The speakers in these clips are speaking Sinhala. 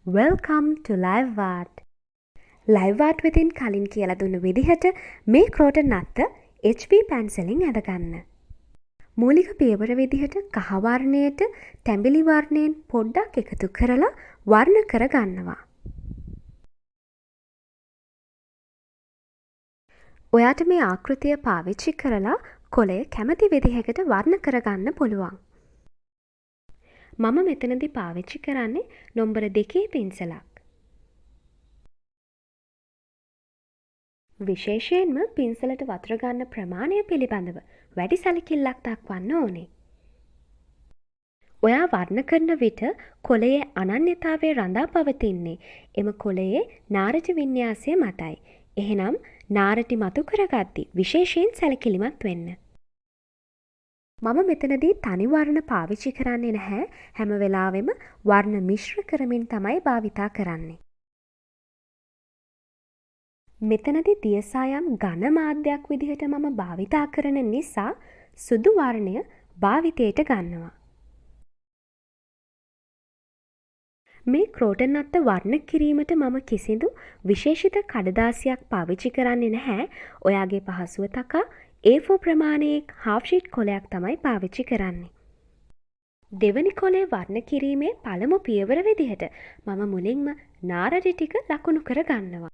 Welcome to Live Art. Live Art වෙතින් කලින් කියලා දුන්න විදිහට මේ croton නත්ත HB පැන්සලෙන් ඇදගන්න. මූලික පියවර විදිහට කහ වර්ණයට තැඹිලි වර්ණයෙන් පොඩ්ඩක් එකතු කරලා වර්ණ කර ගන්නවා. ඔයාට මේ ආකෘතිය පාවිච්චි කරලා කොළය කැමති විදිහකට වර්ණ කරගන්න පුළුවන්. මම මෙතනදී පාවිච්චි කරන්නේ නම්බර 2 පින්සලක්. විශේෂයෙන්ම පින්සලට වතුර ගන්න ප්‍රමාණය පිළිබඳව වැඩි සැලකිල්ලක් දක්වන්න ඕනේ. ඔයා වර්ණ කරන විට කොළයේ අනන්‍යතාවය රඳා පවතින්නේ එම කොළයේ නාරටි වින්‍යාසය මතයි. එහෙනම් නාරටි මතු කරගද්දී විශේෂයෙන් සැලකිලිමත් වෙන්න. මම මෙතනදී තනි වර්ණ පාවිච්චි කරන්නේ නැහැ. හැම වෙලාවෙම වර්ණ මිශ්‍ර කරමින් තමයි භාවිතා කරන්නේ. මෙතනදී දියසායම් ඝන මාධ්‍යයක් විදිහට මම භාවිතා කරන නිසා සුදු වර්ණය භාවිතයට ගන්නවා. මේ croton නත්ත වර්ණ කිරීමට මම කිසිදු විශේෂිත කඩදාසියක් පාවිච්චි කරන්නේ නැහැ. ඔයාගේ පහසුව තකා A4 ප්‍රමාණයේ half sheet කොලයක් තමයි පාවිච්චි කරන්නේ. දෙවනි කොලේ වර්ණ කිරීමේ පළමු පියවර විදිහට මම මුලින්ම නාරටි ටික ලකුණු කර ගන්නවා.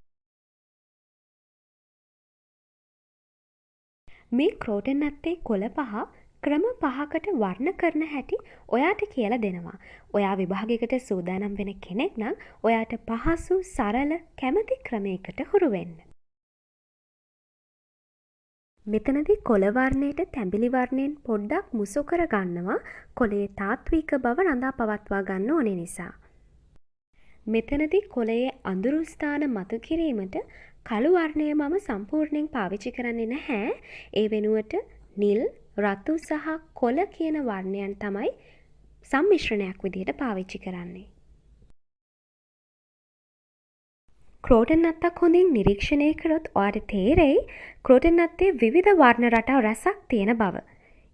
මේ croton නත්තේ කොළ පහ ක්‍රම 5කට වර්ණ කරන හැටි ඔයාට කියලා දෙනවා. ඔයා විභාගයකට සූදානම් වෙන කෙනෙක් නම් ඔයාට පහසු සරල කැමති ක්‍රමයකට හුරු වෙන්න. මෙතනදී කොළ වර්ණයට තැඹිලි වර්ණයෙන් පොඩ්ඩක් මුසු කර ගන්නවා. කොළයේ තාත්වික බව රඳා පවත්වා ගන්න ඕනේ නිසා. මෙතනදී කොළයේ අඳුරු ස්ථාන මතු කිරීමට කළු වර්ණය මම සම්පූර්ණයෙන් පාවිච්චි කරන්නේ නැහැ. ඒ වෙනුවට නිල්, රතු සහ කොළ කියන වර්ණයන් තමයි සම්මිශ්‍රණයක් විදිහට පාවිච්චි කරන්නේ. croton නත්තක් හොඳින් නිරීක්ෂණය කරොත් ඔයාට තේරෙයි croton නත්තේ විවිධ වර්ණ රටා රැසක් තියෙන බව.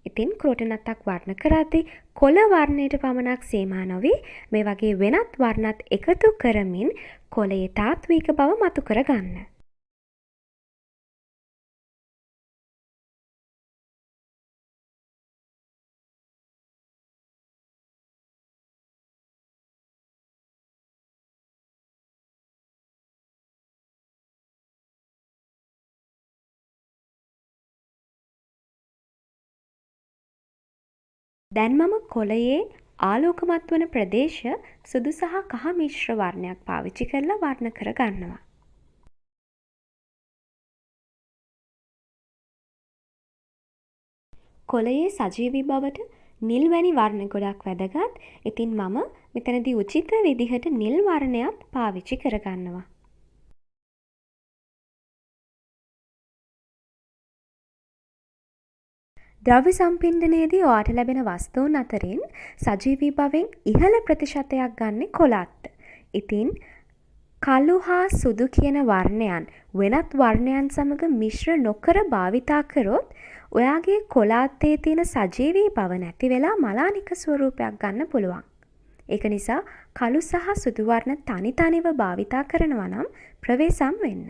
ඉතින් croton නත්තක් වර්ණ කරද්දී කොළ වර්ණයට පමණක් සීමා නොවි මේ වගේ වෙනත් වර්ණත් එකතු කරමින් කොළයේ තාත්වික බව මතු කර ගන්න. දැන් මම කොළයේ ආලෝකමත් වන ප්‍රදේශ සුදු සහ කහ මිශ්‍ර වර්ණයක් පාවිච්චි කරලා වර්ණ කර ගන්නවා. කොළයේ සජීවී බවට නිල් වැනි වර්ණ ගොඩක් වැදගත්. ඉතින් මම මෙතනදී උචිත විදිහට නිල් වර්ණයක් පාවිච්චි කර ගන්නවා. ද්‍රව්‍ය සම්පින්ඩනයේදී ඔයාට ලැබෙන වස්තුන් අතරින් සජීවී භවෙන් ඉහළ ප්‍රතිශතයක් ගන්නේ කොළත්. ඉතින් කළු හා සුදු කියන වර්ණයන් වෙනත් වර්ණයන් සමග මිශ්‍ර නොකර භාවිතා කරොත් ඔයාගේ කොළාත්තේ තියෙන සජීවී බව නැති වෙලා මලානික ස්වරූපයක් ගන්න පුළුවන්. ඒක නිසා කළු සහ සුදු වර්ණ තනි තනිව භාවිතා කරනවා නම් ප්‍රවේශම් වෙන්න.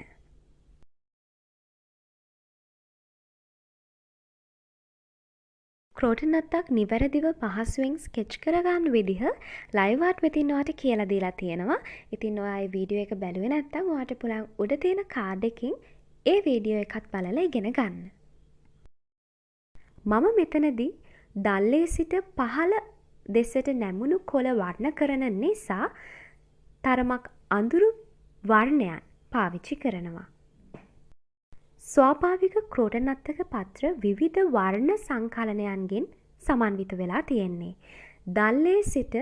croton නත්තක් නිවැරදිව පහසුවෙන් ස්කෙච් කරගන්න විදිහ ලයිව් ආර්ට් වෙතින් ඔයාට කියලා දීලා තියෙනවා. ඉතින් ඔයා මේ වීඩියෝ එක බැලුවේ නැත්නම් ඔයාට පුළුවන් උඩ තියෙන කාඩ් එකකින් ඒ වීඩියෝ එකත් බලලා ඉගෙන ගන්න. මම මෙතනදී දල්ලේ සිට පහළ දෙසට නැමුණු කොළ වර්ණ කරන නිසා තරමක් අඳුරු වර්ණයන් පාවිච්චි කරනවා. ස්වාභාවික croton නත්තක පත්‍ර විවිධ වර්ණ සංකලනයන්ගෙන් සමන්විත වෙලා තියෙන්නේ. දල්ලේ සිට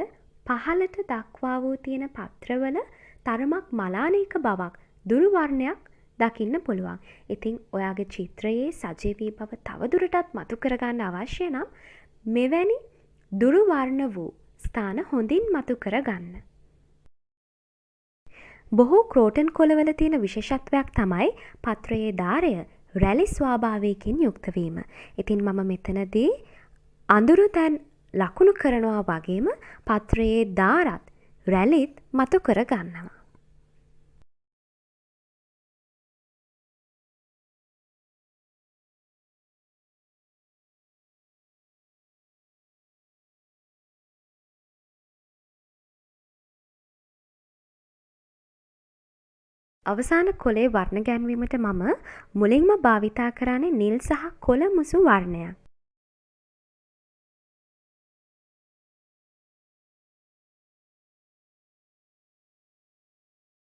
පහළට දක්වා වූ තියෙන පත්‍රවල තරමක් මලානික බවක් දුරු වර්ණයක් දකින්න පුළුවන්. ඉතින් ඔයාගේ චිත්‍රයේ සජීවී බව තවදුරටත් මතු කරගන්න අවශ්‍ය නම් මෙවැනි දුරු වර්ණ වූ ස්ථාන හොඳින් මතු කරගන්න. බොහෝ croton කොළවල තියෙන විශේෂත්වයක් තමයි පත්‍රයේ දාරය රැලි ස්වභාවයකින් යුක්ත වීම. ඉතින් මම මෙතනදී අඳුරු තැන් ලකුණු කරනවා වගේම පත්‍රයේ දාරත් රැලිත් මතු කර ගන්නවා. අවසාන කොලේ වර්ණ ගැන්වීමට මම මුලින්ම භාවිතා කරන්නේ නිල් සහ කොළ මුසු වර්ණයක්.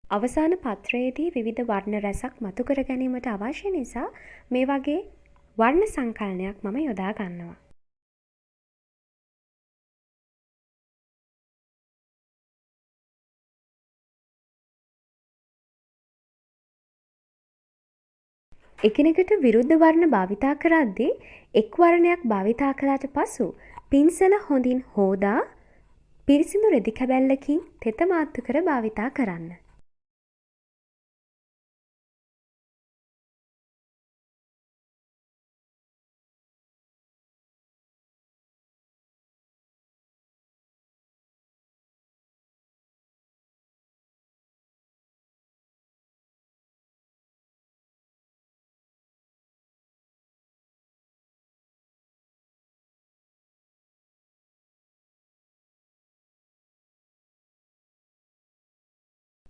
අවසාන පත්‍රයේදී විවිධ වර්ණ රැසක් මතු කර ගැනීමට අවශ්‍ය නිසා මේ වගේ වර්ණ සංකලනයක් මම යොදා ගන්නවා. එකිනෙකට විරුද්ධ වර්ණ භාවිතා කරද්දී එක් වර්ණයක් භාවිතා කළාට පසු පින්සල හොඳින් හෝදා පිරිසිදු රෙදි කැබැල්ලකින් තෙත මාත්තු කර භාවිතා කරන්න.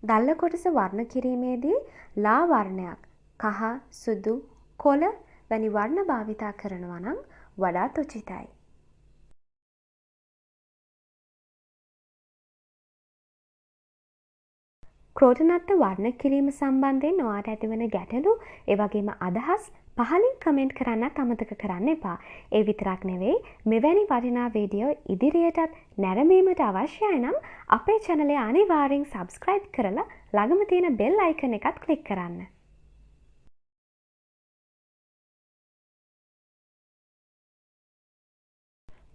දල්ල කොටස වර්ණ කිරීමේදී ලා වර්ණයක් කහ, සුදු, කොළ වැනි වර්ණ භාවිතා කරනවා නම් වඩාත් උචිතයි. ක්‍රෝටන් අත්ත වර්ණ කිරීම සම්බන්ධයෙන් ඔයාට ඇතිවන ගැටලු ඒ වගේම අදහස් පහලින් කමෙන්ට් කරන්නත් අමතක කරන්න එපා. ඒ විතරක් නෙවෙයි මෙවැනි වටිනා වීඩියෝ ඉදිරියටත් නැරඹීමට අවශ්‍යයි නම් අපේ channel එක අනිවාර්යෙන් subscribe කරලා ළඟම තියෙන bell icon එකත් click කරන්න.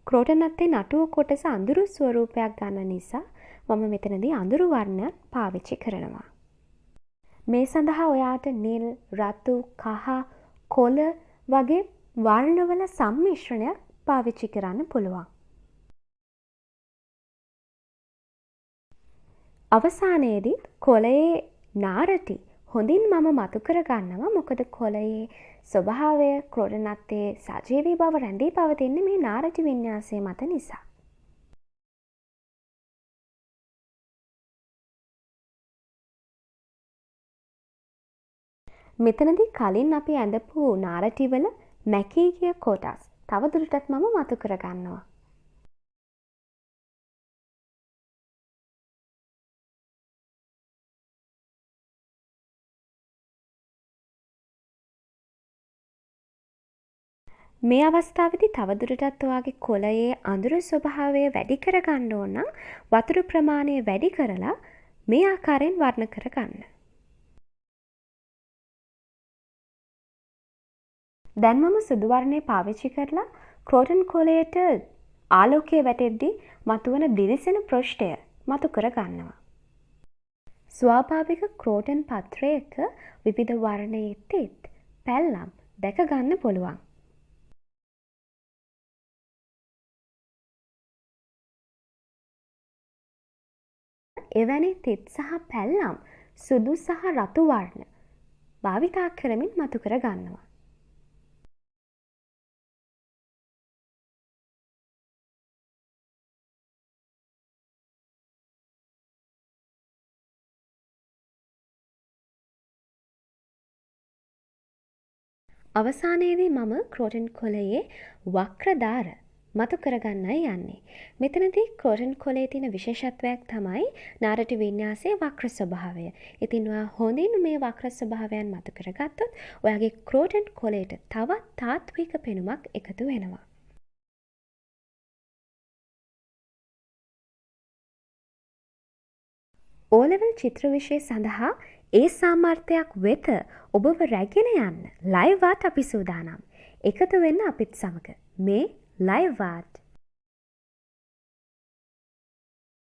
ක්‍රෝටන් අත්තේ නටුව කොටස අඳුරු ස්වරූපයක් ගන්න නිසා මම මෙතනදී අඳුරු වර්ණයක් පාවිච්චි කරනවා. මේ සඳහා ඔයාට නිල්, රතු, කහ, කොළ වගේ වර්ණවල සම්මිශ්‍රණයක් පාවිච්චි කරන්න පුළුවන්. අවසානයේදී කොළයේ නාරටි හොඳින් මම මතු කර ගන්නවා. මොකද කොළයේ ස්වභාවය ක්‍රෝටන් අත්තේ සජීවී බව රැඳී පවතින්නේ මේ නාරටි වින්‍යාසය මත නිසා. මෙතනදී කලින් අපි ඇඳපු නාරටිවල මැකී ගිය කොටස් තවදුරටත් මම මතු කර ගන්නවා. මේ අවස්ථාවේදී තවදුරටත් ඔයාගේ කොළයේ අඳුරු ස්වභාවය වැඩි කර ගන්න ඕන නම් වතුර ප්‍රමාණය වැඩි කරලා මේ ආකාරයෙන් වර්ණ කර ගන්න. දැන් මම සුදු වර්ණය පාවිච්චි කරලා ක්‍රෝටන් කොළයට ආලෝකය වැටෙද්දී මතුවන දිලිසෙන පෘෂ්ඨය මතු කර ගන්නවා. ස්වාභාවික ක්‍රෝටන් පත්‍රයක විවිධ වර්ණයේ තෙත් පැල්ලම් දැක ගන්න පුළුවන්. එවැනි තෙත් සහ පැල්ලම් සුදු සහ රතු වර්ණ භාවිතා කරමින් මතු කර ගන්නවා. අවසානයේදී මම ක්‍රෝටන් කොළයේ වක්‍රදාර මතු කරගන්නයි යන්නේ. මෙතනදී ක්‍රෝටන් කොළයේ තියෙන විශේෂත්වයක් තමයි නාරටි වින්‍යාසයේ වක්‍ර ස්වභාවය. ඉතින් ඔයා හොඳින් මේ වක්‍ර ස්වභාවයන් මතු කරගත්තොත් ඔයාගේ ක්‍රෝටන් කොළයට තවත් තාත්වික පෙනුමක් එකතු වෙනවා. O-level චිත්‍ර විෂය සඳහා ඒ සාමර්ථයක් වෙත ඔබව රැගෙන යන්න ලයිව් ආර්ට් අපි සූදානම්. එකතු වෙන්න අපිත් සමග මේ ලයිව් ආර්ට්